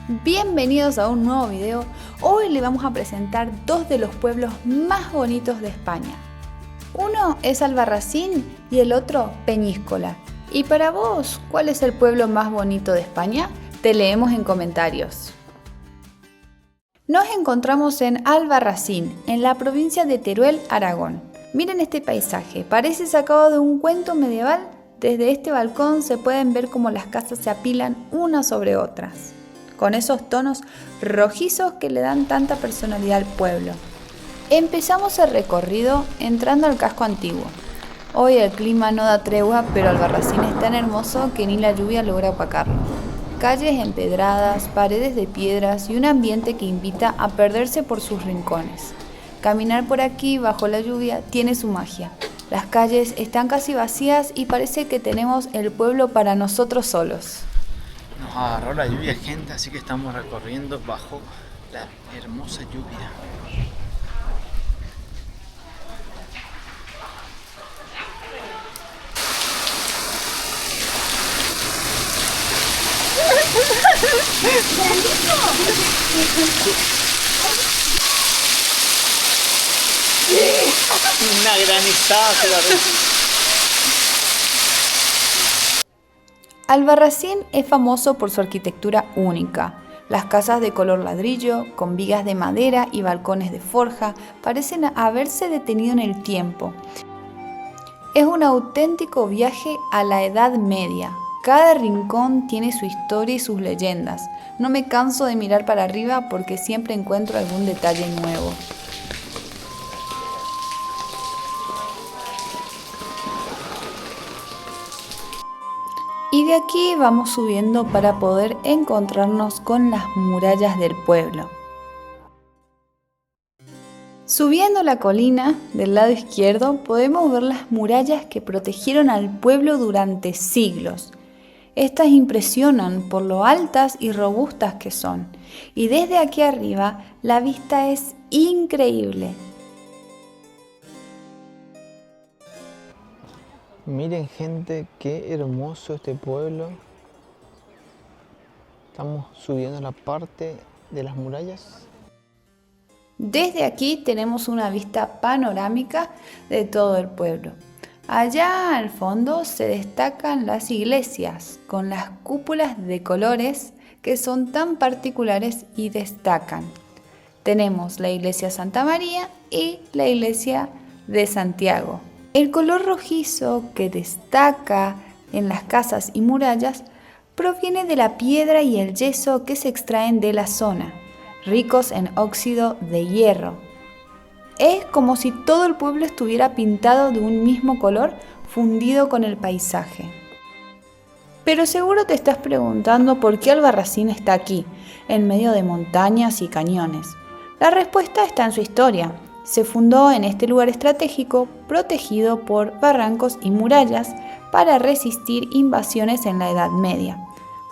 Bienvenidos a un nuevo video. Hoy le vamos a presentar dos de los pueblos más bonitos de España. Uno es Albarracín y el otro Peñíscola. ¿Y para vos, cuál es el pueblo más bonito de España? Te leemos en comentarios. Nos encontramos en Albarracín, en la provincia de Teruel, Aragón. Miren este paisaje, parece sacado de un cuento medieval. Desde este balcón se pueden ver cómo las casas se apilan unas sobre otras, con esos tonos rojizos que le dan tanta personalidad al pueblo. Empezamos el recorrido entrando al casco antiguo. Hoy el clima no da tregua, pero Albarracín es tan hermoso que ni la lluvia logra opacarlo. Calles empedradas, paredes de piedras y un ambiente que invita a perderse por sus rincones. Caminar por aquí bajo la lluvia tiene su magia. Las calles están casi vacías y parece que tenemos el pueblo para nosotros solos. Nos agarró la lluvia, gente, así que estamos recorriendo bajo la hermosa lluvia. Una granizada se la Albarracín es famoso por su arquitectura única. Las casas de color ladrillo, con vigas de madera y balcones de forja, parecen haberse detenido en el tiempo. Es un auténtico viaje a la Edad Media. Cada rincón tiene su historia y sus leyendas. No me canso de mirar para arriba porque siempre encuentro algún detalle nuevo. Y de aquí vamos subiendo para poder encontrarnos con las murallas del pueblo. Subiendo la colina del lado izquierdo podemos ver las murallas que protegieron al pueblo durante siglos. Estas impresionan por lo altas y robustas que son, y desde aquí arriba la vista es increíble. Miren, gente, qué hermoso este pueblo. Estamos subiendo la parte de las murallas. Desde aquí tenemos una vista panorámica de todo el pueblo. Allá al fondo se destacan las iglesias con las cúpulas de colores que son tan particulares y destacan. Tenemos la iglesia Santa María y la iglesia de Santiago. El color rojizo que destaca en las casas y murallas proviene de la piedra y el yeso que se extraen de la zona, ricos en óxido de hierro. Es como si todo el pueblo estuviera pintado de un mismo color fundido con el paisaje. Pero seguro te estás preguntando por qué Albarracín está aquí, en medio de montañas y cañones. La respuesta está en su historia. Se fundó en este lugar estratégico, protegido por barrancos y murallas para resistir invasiones en la Edad Media.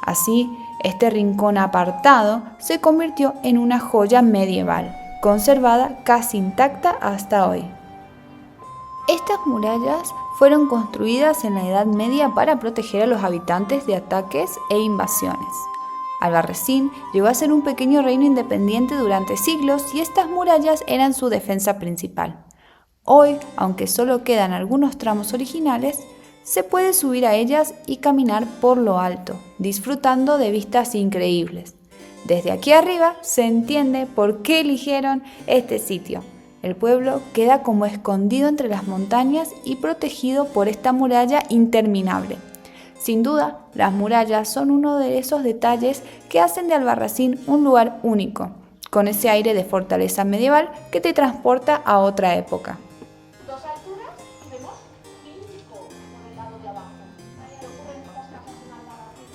Así, este rincón apartado se convirtió en una joya medieval, conservada casi intacta hasta hoy. Estas murallas fueron construidas en la Edad Media para proteger a los habitantes de ataques e invasiones. Albarracín llegó a ser un pequeño reino independiente durante siglos y estas murallas eran su defensa principal. Hoy, aunque solo quedan algunos tramos originales, se puede subir a ellas y caminar por lo alto, disfrutando de vistas increíbles. Desde aquí arriba se entiende por qué eligieron este sitio. El pueblo queda como escondido entre las montañas y protegido por esta muralla interminable. Sin duda, las murallas son uno de esos detalles que hacen de Albarracín un lugar único, con ese aire de fortaleza medieval que te transporta a otra época.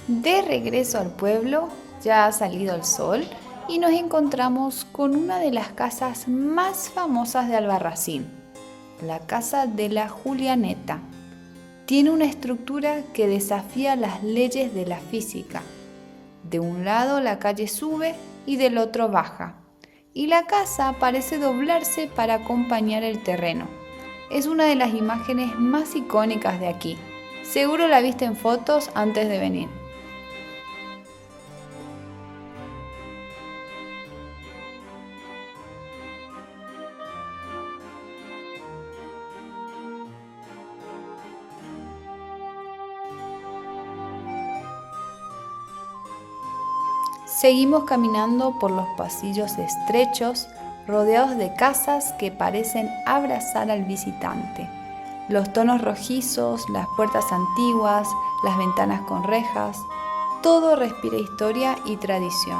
De regreso al pueblo, ya ha salido el sol y nos encontramos con una de las casas más famosas de Albarracín, la Casa de la Julianeta. Tiene una estructura que desafía las leyes de la física. De un lado la calle sube y del otro baja, y la casa parece doblarse para acompañar el terreno. Es una de las imágenes más icónicas de aquí. Seguro la viste en fotos antes de venir. Seguimos caminando por los pasillos estrechos, rodeados de casas que parecen abrazar al visitante. Los tonos rojizos, las puertas antiguas, las ventanas con rejas, todo respira historia y tradición.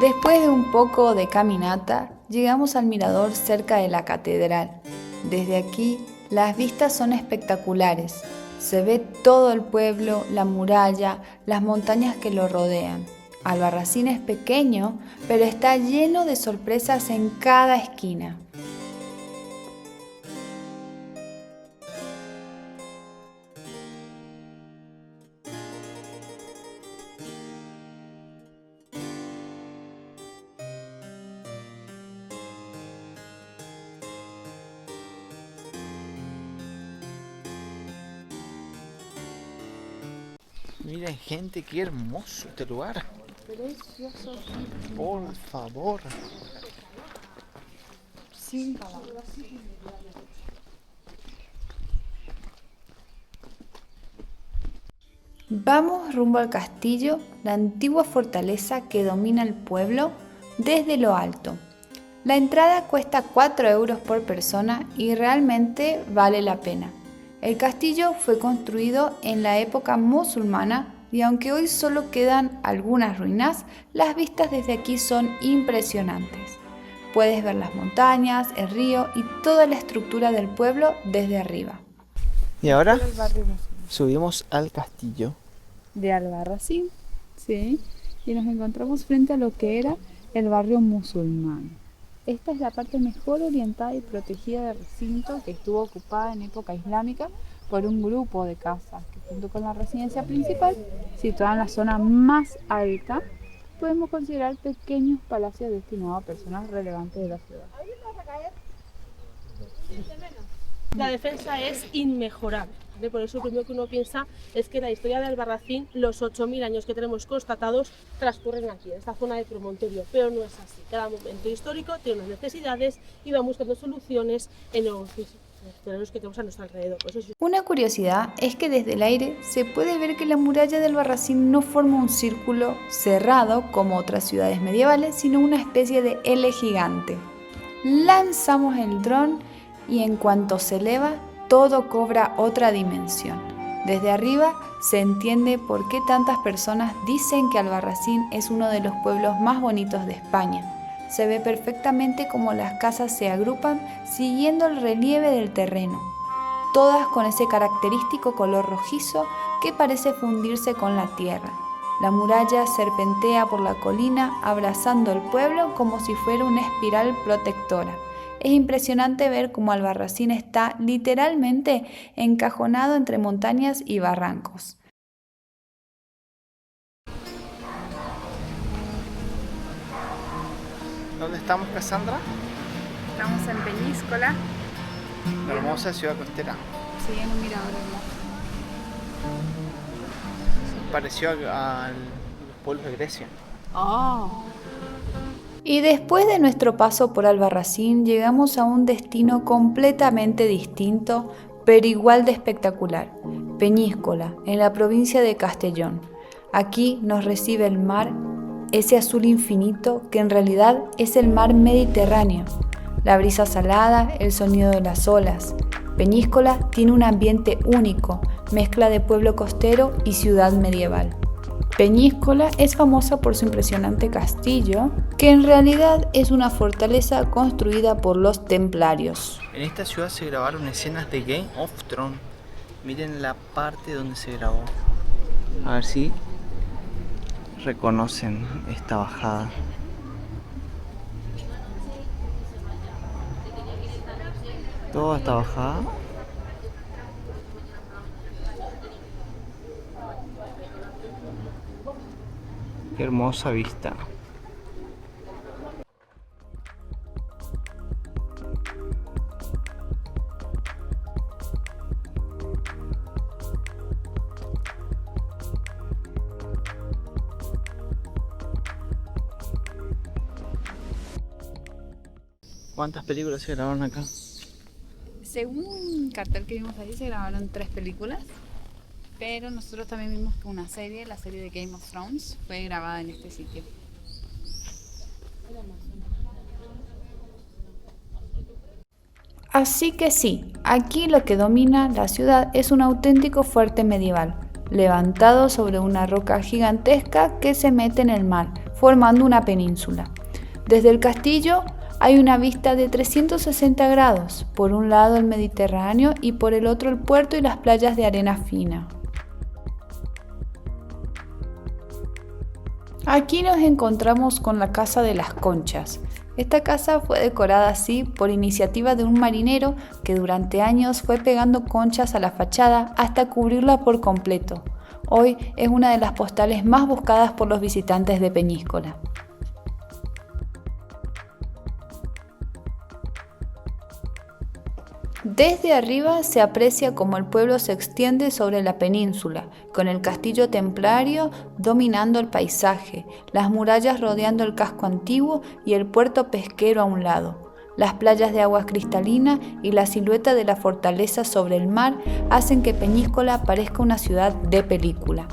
Después de un poco de caminata, llegamos al mirador cerca de la catedral. Desde aquí, las vistas son espectaculares. Se ve todo el pueblo, la muralla, las montañas que lo rodean. Albarracín es pequeño, pero está lleno de sorpresas en cada esquina. Miren, gente, qué hermoso este lugar. Precioso. Por favor. Sin palabras. Vamos rumbo al castillo, la antigua fortaleza que domina el pueblo desde lo alto. La entrada cuesta 4 euros por persona y realmente vale la pena. El castillo fue construido en la época musulmana y aunque hoy solo quedan algunas ruinas, las vistas desde aquí son impresionantes. Puedes ver las montañas, el río y toda la estructura del pueblo desde arriba. Y ahora subimos al castillo. De Albarracín, sí, y nos encontramos frente a lo que era el barrio musulmán. Esta es la parte mejor orientada y protegida del recinto, que estuvo ocupada en época islámica por un grupo de casas que, junto con la residencia principal, situada en la zona más alta, podemos considerar pequeños palacios destinados a personas relevantes de la ciudad. La defensa es inmejorable. Por eso lo primero que uno piensa es que la historia de Albarracín, los 8.000 años que tenemos constatados, transcurren aquí, en esta zona de promontorio, pero no es así. Cada momento histórico tiene unas necesidades y va buscando soluciones en los terrenos que tenemos a nuestro alrededor. Una curiosidad es que desde el aire se puede ver que la muralla de Albarracín no forma un círculo cerrado como otras ciudades medievales, sino una especie de L gigante. Lanzamos el dron y en cuanto se eleva, todo cobra otra dimensión. Desde arriba se entiende por qué tantas personas dicen que Albarracín es uno de los pueblos más bonitos de España. Se ve perfectamente cómo las casas se agrupan siguiendo el relieve del terreno, todas con ese característico color rojizo que parece fundirse con la tierra. La muralla serpentea por la colina abrazando el pueblo como si fuera una espiral protectora. Es impresionante ver cómo Albarracín está literalmente encajonado entre montañas y barrancos. ¿Dónde estamos, Cassandra? Estamos en Peñíscola, La hermosa ciudad costera. sí, en un mirador hermoso. Pareció a los pueblos de Grecia. Y después de nuestro paso por Albarracín llegamos a un destino completamente distinto, pero igual de espectacular, Peñíscola, en la provincia de Castellón. Aquí nos recibe el mar, ese azul infinito que en realidad es el mar Mediterráneo. La brisa salada, el sonido de las olas. Peñíscola tiene un ambiente único, mezcla de pueblo costero y ciudad medieval. Peñíscola es famosa por su impresionante castillo, que en realidad es una fortaleza construida por los templarios. En esta ciudad se grabaron escenas de Game of Thrones. Miren la parte donde se grabó. A ver si reconocen esta bajada. Toda esta bajada qué hermosa vista. ¿Cuántas películas se grabaron acá? Según un cartel que vimos ahí, se grabaron 3 películas. Pero nosotros también vimos que una serie, la serie de Game of Thrones, fue grabada en este sitio. Así que sí, aquí lo que domina la ciudad es un auténtico fuerte medieval, levantado sobre una roca gigantesca que se mete en el mar, formando una península. Desde el castillo hay una vista de 360 grados, por un lado el Mediterráneo y por el otro el puerto y las playas de arena fina. Aquí nos encontramos con la Casa de las Conchas. Esta casa fue decorada así por iniciativa de un marinero que durante años fue pegando conchas a la fachada hasta cubrirla por completo. Hoy es una de las postales más buscadas por los visitantes de Peñíscola. Desde arriba se aprecia cómo el pueblo se extiende sobre la península, con el castillo templario dominando el paisaje, las murallas rodeando el casco antiguo y el puerto pesquero a un lado. Las playas de agua cristalina y la silueta de la fortaleza sobre el mar hacen que Peñíscola parezca una ciudad de película.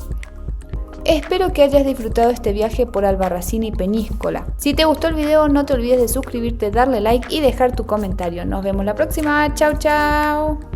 Espero que hayas disfrutado este viaje por Albarracín y Peñíscola. Si te gustó el video, no te olvides de suscribirte, darle like y dejar tu comentario. Nos vemos la próxima. Chau, chau.